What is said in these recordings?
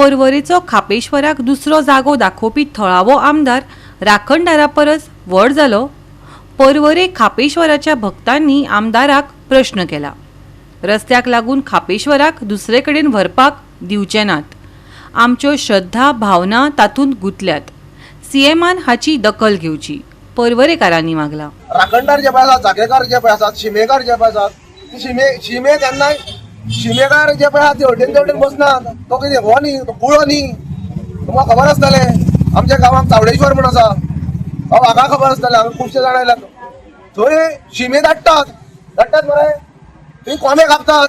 पर्वरेचो खापेश्वराक दुसरो जागो दाखोवपी थळावो आमदार राखणदारा परस व्हड जालो. पर्वरे खापेश्वराच्या भक्तांनी आमदाराक प्रश्न केला. रस्त्याक लागून खापेश्वराक दुसरे कडेन व्हरपाक दिवचे नात. आमच्यो श्रद्धा भावना तातूंत गुंतल्यात. सीएमान हाची दखल घेवची पर्वरेकारांनी मागला. राखणदार जे पळय आसात, जागेकार जे पळय आसात, शिमेकार जे पळय आसात, ती शिमे केन्नाय शिमेकार जे पळय आसात ते हटेन तेवटेन बसनात. तो कितें हो न्ही, तो कुळो न्ही. तुमकां खबर आसतलें आमच्या गांवांत चावडेश्वर म्हूण आसा, हो हाका खबर आसतलें. हांगा खुबशे जाण आयल्यात. थंय शिमे धाडटात मरे, थंय कोंबे कापतात.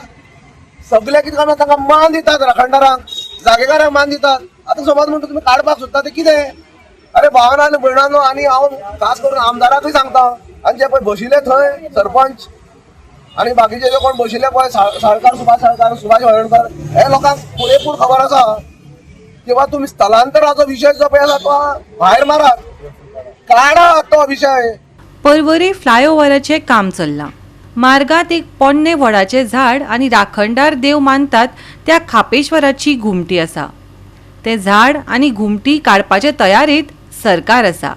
सगळे कितें करतात, तांकां मान दितात. राखणदारांक जागेकारांक मान दितात. आतां समज म्हणटा तुमी काडपाक सोदता तें कितें? अरे भावानो आनी भयणानो, आनी हांव खास करून आमदाराकूय सांगता, आनी जे पळय बशिल्ले थंय सरपंच आनी बाकीचे जे कोण बशिल्ले पळय साळकार, सुभाष हळर्णकर, हे लोकांक पुरेपूर खबर आसा की बा तुमी स्थलांतराचो विशय जो पळय आसा तो भायर मारात, काडात तो विशय. पर्वरे फ्लायओव्हराचें काम चल्लां. मार्गात एक पोन्ने वडाचें झाड आनी राखणदार देव मानतात त्या खापेश्वराची घुमटी आसा. तें झाड आनी घुमटी काडपाचे तयारेंत सरकार आसा.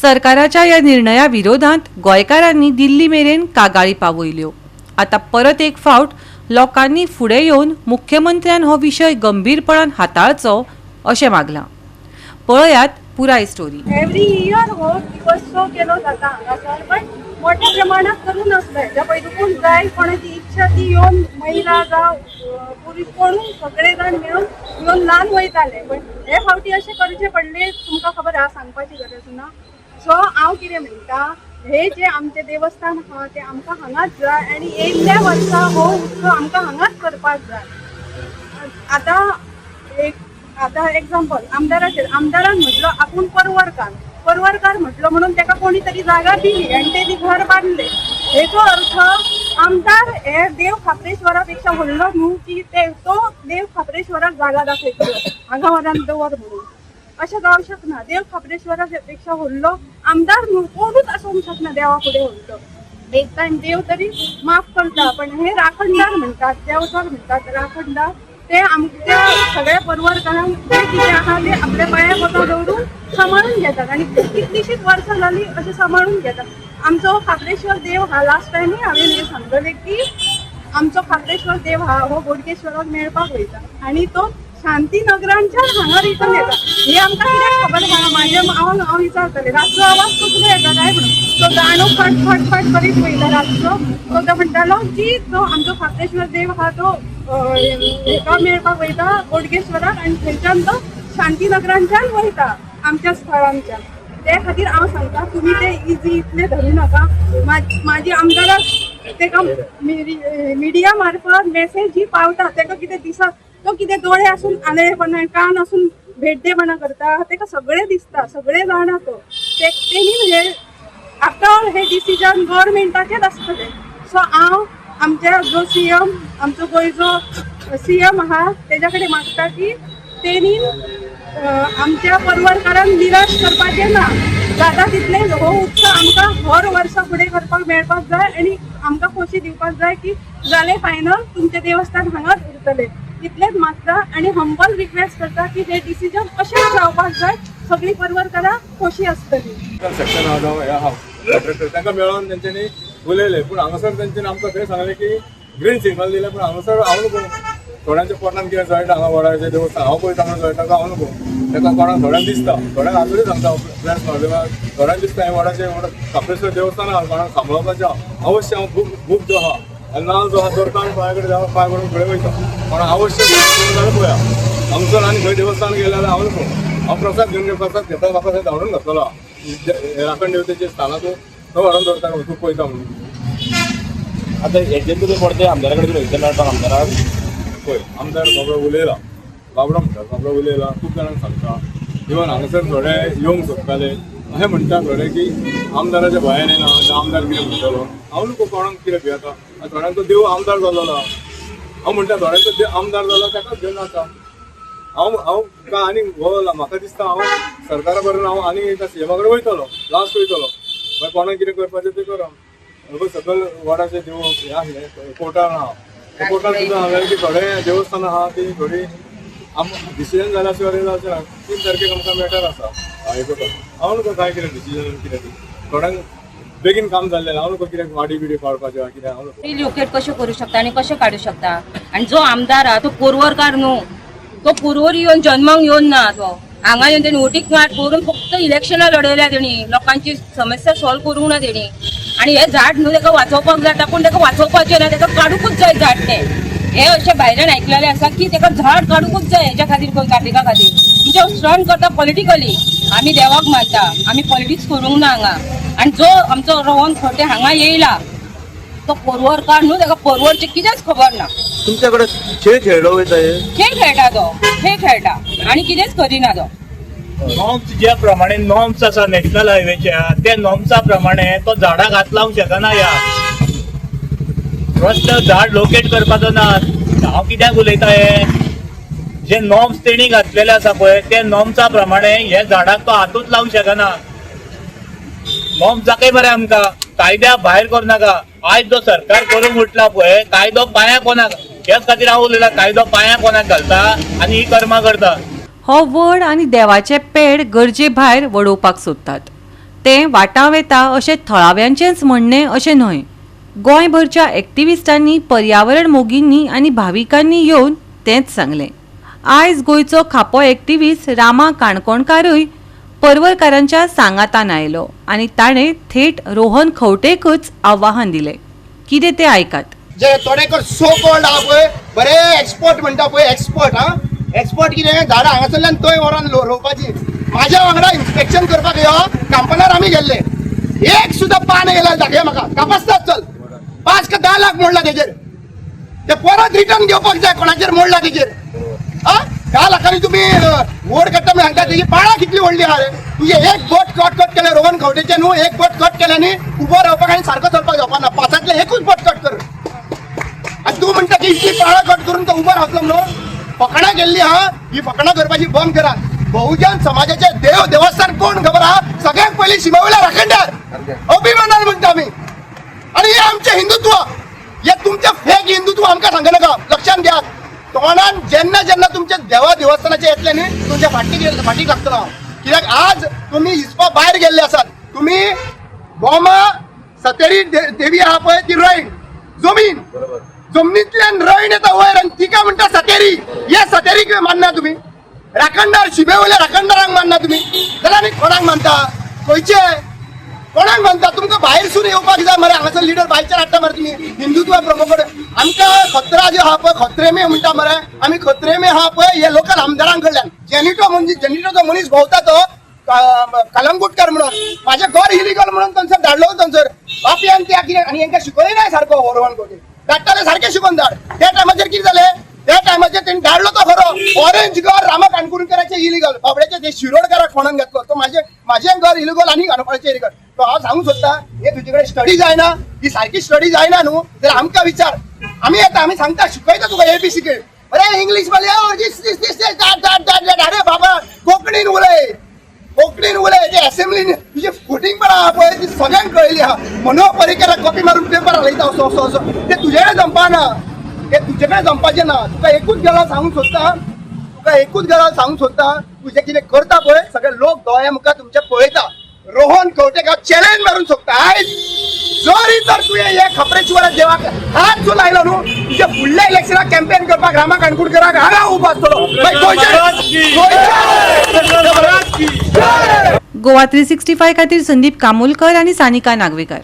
सरकाराच्या ह्या निर्णया विरोधांत गोंयकारांनी दिल्ली मेरेन कागाळी पावयल्यो. आतां परत एक फावट लोकांनी फुडें येवन मुख्यमंत्र्यान हो विशय गंभीरपणान हाताळचो अशें मागलां. पळयात पुराय स्टोरी. एव्हरी इयर हो दिवसो केलो जाता हांगासर, पण मोठ्या प्रमाणात करून नासले. जे पयलीं कोण जाय कोणाची इच्छा ती येवन महिला जावं पुरुष कोणूय सगळे जाण मेळून येवन ल्हान वयताले. पण हे फावटी अशें करचें पडलें, तुमकां खबर आहा, सांगपाची गरज ना. सो हांव कितें म्हणटा, हे जे आमचे देवस्थान आहा ते आमकां हांगाच जाय आनी येयल्ल्या वर्सा हो उत्सव आमकां हांगाच करपाक जाय. आतां एग्जाम्पल आमदारान म्हटलो आपूण परवरकार म्हटलो म्हणून ताका कोणी तरी जागा दिली आनी तेणी घर बांदले. हेचो अर्थ आमदार हे देव खापरेश्वरा पेक्षा व्हडलो न्हू की तो देव खापरेश्वराक जागा दाखयतलो हांगा व्हरान दवर म्हणून. अशें जावंक शकना. देव खापरेश्वरा पेक्षा व्हडलो आमदार न्हू, कोणूच आसूंक शकना देवा फुडें व्हडलो. एक टायम देव तरी माफ करता, पण हे राखणदार म्हणटात, देवचोर म्हणटात राखणदार, ते आमच्या सगळ्या परवरकारांक जे कितें आहा ते आपल्या पांया पोटां दवरून सांबाळून घेतात आनी कितलीशींच वर्सां जालीं अशें सांबाळून घेतात. आमचो खापरेश्वर देव हा लास्ट टायमूय हांवें हे सांगलेलें की आमचो खापरेश्वर देव हा हो बोडगेश्वराक मेळपाक वयता आनी तो शांतीनगरांच्यान हांगा रिटर्न येता. हे आमकां कितें खबर आहा? हांव विचारतलें रातचो आवाज कसलो येता काय म्हणून. तो गाणो फट करीत वयता रातचो. तो म्हणटालो की तो आमचो खापरेश्वर देव हा तो हेका मेळपाक वयता बोडगेश्वराक आनी थंयच्यान तो शांतीनगरांच्यान वयता आमच्या स्थळांच्यान. ते खातीर हांव सांगता तुमी ते इजी इतले धरूं नाका. म्हाजी आमदाराक तेका मिडिया मार्फत मेसेज जी पावता तेका कितें दिसता, तो कितें दोळे आसून आलेपणां कान आसून भेड्डेपणां करता तेका सगळें दिसता, सगळें जाणा तो. तेणी हे आफ्टर ऑल हे डिसिजन गव्हर्मेंटाचेच आसतलें. सो हांव आमच्या जो सीएम आमचो गोंयचो सीएम आहा तेज्या कडेन मागता की तेणी आमच्या परवरकारांक निराश करपाचें ना. जाता तितले हो उत्सव आमकां हर वर्सा फुडें करपाक मेळपाक जाय आनी आमकां खोशी दिवपाक जाय की जालें फायनल तुमचें देवस्थान हांगाच उरतलें. इतलेंच मागता आनी हंबल रिक्वेस्ट करता की हे डिसिजन अशेंच जावपाक जाय, सगळीं परवरकारां खोशी आसतली. सेक्शन आहा तांकां मेळोन तेंच्यांनी उलयले, पूण हांगासर तेंच्यांनी आमकां खंय सांगलें की ग्रीन सिग्नल दिलें, पूण हांगासर हांव नको. थोड्यांच्या पोटान कितें जळटा हांगा वडाचें देवस्थान हांव पळयता म्हणून जळटा हांव नको. ताका कोणाक थोड्यांक दिसता, थोड्यांक आजूनय सांगता प्रेस माध्यमांत, थोड्यांक दिसता हें वडाचें खापरेश्वर देवस्थान आहा कोणाक सांबाळपाचें अवश्य हांव बूक जो आहा आनी नाल्ल जो आहा दवरता आनी पांया कडेन देवाक पांय पडून फुडें वयता. कोणाक अवश्य जाल्यार पळया हांगसर आनी खंय देवस्थान गेलें जाल्यार हांव नको. हांव प्रसाद घेवन प्रसाद घेता म्हाका थंय धाडून घातलो राखण देवतेच्या स्थानाचो तो व्हरून दवरता तूं पळयता म्हणून. आतां हेजेर तुमी परते आमदारा कडेन वयतले आमदाराक पळय आमदार बाबडो उलयला, बाबडो म्हणटा बाबडो उलयला, खूब जाणांक सांगता. इवन हांगासर थोडे येवंक सोदताले अशें म्हणटा थोडे की आमदाराच्या भंयान येना आमदार कितें म्हणटलो. हांव नको कोणाक कितें भियेता. थोड्यांचो देव आमदार जाल्लो हांव म्हणटा थोड्यांचो देव आमदार जालो ताकाच घेवन वता. हांव आनी म्हाका दिसता हांव सरकारा बरोबर हांव आनी एका सीएमा कडेन वयतलो, लास्ट वयतलो. मागीर कोणाक कितें करपाचें तें करा. सकयल वडाचें देव हे आसलें कोर्टान आहा, कोर्टान सुद्दां हांवें की थोडे देवस्थान आहा ती थोडी डिसिजन जाला शिवाय जावचें ना. 3 तारखेक आमकां मॅटर आसा हायकोर्टान. हांव न्हू काय कितें डिसिजन कितें ती थोड्यांक बेगीन काम जाल्लें. हांव न्हू कित्याक वाडी बिडी पाडपाचें वा कितें हांव न्हू. रिलोकेट कशें करूं शकता आनी कशें काडूं शकता. आनी जो आमदार आहा तो पुरवरकार न्हू, तो पुरवर येवन जन्माक येवन ना. तो हांगा येवन तेणी वोटीक मार करून फक्त इलेक्शनां लडयल्या तेणी, लोकांची समस्या सॉल्व करूंक ना तेणी. आनी हे झाड न्हू ताका वाचोवपाक जाता, पूण ताका वाचोवपाचें ना, ताका काडूंकूच जाय झाड तें. हे अशें भायल्यान आयकलेलें आसा की ताका झाड काडूंकूच जाय हेच्या खातीर कोण कार्तिका खातीर. म्हणजे हांव स्ट्रॉंग करता पॉलिटिकली. आमी देवाक मानता, आमी पॉलिटिक्स करूंक ना हांगा. आनी जो आमचो रोहन खंवटे हांगा येयला तो पोरवरकार न्हू, ताका पोरवरचें कितेंच खबर ना. तुमच्या कडे खेळ खेळलो वयता खेळ खेळटा तो, खेळ खेळटा आनी कितेंच करिना तो. नॉर्म्स ज्या प्रमाणे नॉर्म्स आसा नॅशनल हायवेच्या त्या नॉर्म्सा प्रमाणे तो झाडाक हात लावंक शकना. या रस्तो झाड लोकेट करपाचो ना. हांव कित्याक उलयता हे जे नॉर्म्स तेणी घातलेले आसा पळय ते नॉर्म्सा प्रमाणे हे झाडाक तो हातूच लावंक शकना. नॉर्म्स जाके बरें आमकां कायद्या भायर करूं नाका. आयज जो सरकार करूंक उठला पळय कायदो पांयां कोणाक, हेच खातीर हांव उलयला कायदो पांयां कोणाक घालता आनी ही कर्मां करता. हो वड आनी देवाचे पेड गरजे भायर वडोवपाक सोदतात. तें वाटाव येता अशें थळाव्यांचेंच म्हणणें अशें न्हय. गोंयभरच्या एक्टिविस्टांनी, पर्यावरण मोगींनी आनी भाविकांनी येवन तेंच सांगलें. आयज गोंयचो खापो एक्टिविस्ट रामा काणकोणकारूय पर्वरकारांच्या सांगातान आयलो आनी ताणें थेट रोहन खंवटेकच आव्हान दिलें. कितें तें आयकात. जे थोडेकर सो कॉल्ड आहा पळय बरे एक्सपर्ट म्हणटा पळय एक्सपर्ट एक्सपर्ट कितें झाडां हांगासरल्यान थंय व्हरोन रोवपाची. म्हाज्या वांगडा इन्स्पेक्शन करपाक ह्या कंपनार आमी गेल्ले. एक सुद्दां पान येयला दाखय म्हाका. कापासतात चल 5 का 10 लाख मोडला तेजेर. ते परत रिटर्न घेवपाक जाय कोणाचेर मोडला तेजेर. 10 लाखांनी तुम्ही वोड काडटा म्हण सांगता तेजी पाळां कितली व्हडली आहा रे. तुजे एक बोट कट केले रोहन खंवटेचे न्हू, एक बोट कट केल्यानी उबो रावपाक आनी सारको चलपाक जावपा ना. 5तले एकूच बोट कट कर. आनी तूं म्हणटा की इतली पाळां कट करून तो उबो रावतलो म्हणून. फकाणां गेल्ली हा, ही फकाणां करपाची बंद करा. बहुजन समाजाचे देवस्थान कोण खबर आहा? सगळ्यात पयलीं शिमावयल्या राखणदार अभिमानान म्हणटा आमी. आणि हे आमचे हिंदुत्व, हे तुमचे फेक हिंदुत्व आमकां सांगनाका. लक्षात घ्या. तोंडान जेन्ना जेन्ना तुमचे देवस्थानाचे येतले न्ही तुमच्या फाटीक लागतलो. कित्याक आज तुम्ही हिसपा भायर गेल्ले आसात. तुम्ही गोमा सतेरी देवी आहा पळय ती रयण जमीन, जमनींतल्यान रयण येता वयर आनी तिका म्हणटा सतेरी. हे सतेरीक मानना तुम्ही? राखणदार शिमेवयल्या राखणदारांक मानना तुम्ही? जाल्यार आनी कोणाक मानता? खंयचे कोणाक मानता? तुमकां भायरसून येवपाक जाय मरे. हांगासर लिडर भायच्यान हाडटा मरे तुम्ही हिंदुत्व प्रमोट. आमकां खत्रा जे आहा पळय खत्रेमे म्हणटा मरे आमी. खत्रेमे आहा पळय हे लोकल आमदारां कडल्यान. जेनिटो मनीस भोंवता तो कलंगुटकार म्हणून माझे घर इलिगल म्हणून थंयसर धाडलो. थंयसर बापयान त्या कितें आनी हांकां शिकयलें नाय सारको रोहन खंवटे. धाडटाले सारकें शिकोवन धाड. त्या टायमाचेर कितें जालें? त्या टायमाचेर तेणी धाडलो तो खरो. ऑरेंज घर रामा काणकोणकाराचे इलिगल. बाबड्याचे ते शिरोडकाराक फोंडान घेतलो. तो म्हाजें घर इलिगल आनी काणकोणाचें इलिगल. तो हांव सांगूंक सोदता हे तुजे कडेन स्टडी जायना, ही सारकी स्टडी जायना न्हू जाल्यार आमकां विचार. आमी येता आमी सांगता शिकयता तुका ABC कडे. अरे इंग्लीश वाले अरे बाबा कोंकणीन उलय, कोंकणीन उलय. ते असेंब्लीन तुजी फुटींग पण आहा पळय ती सगळ्यांक कळयली आहा. मनोहर पर्रीकराक कॉपी मारून पेपर लायता असो ते तुजे कडेन जमपाना. ते तुजे कडेन जमपाचें ना. तुका एकूच गजाल सांगूंक सोदता, तुजें कितें करता पळय सगळे लोक दोळ्या मुखार तुमचे पळयता. रोहन खंवटेकाक चॅलेंज मारून सोदता. आयज जरी तर तुवें हे खबरेश्वर देवाक हात जो लायलो न्हू तुजे फुडल्या इलेक्शनाक कॅम्पेन करपाक रामा काणकोणकाराक हांगा उबो आसतलो. गोवा 365 खातीर संदीप कामोलकर आनी सानिका नागवेकर.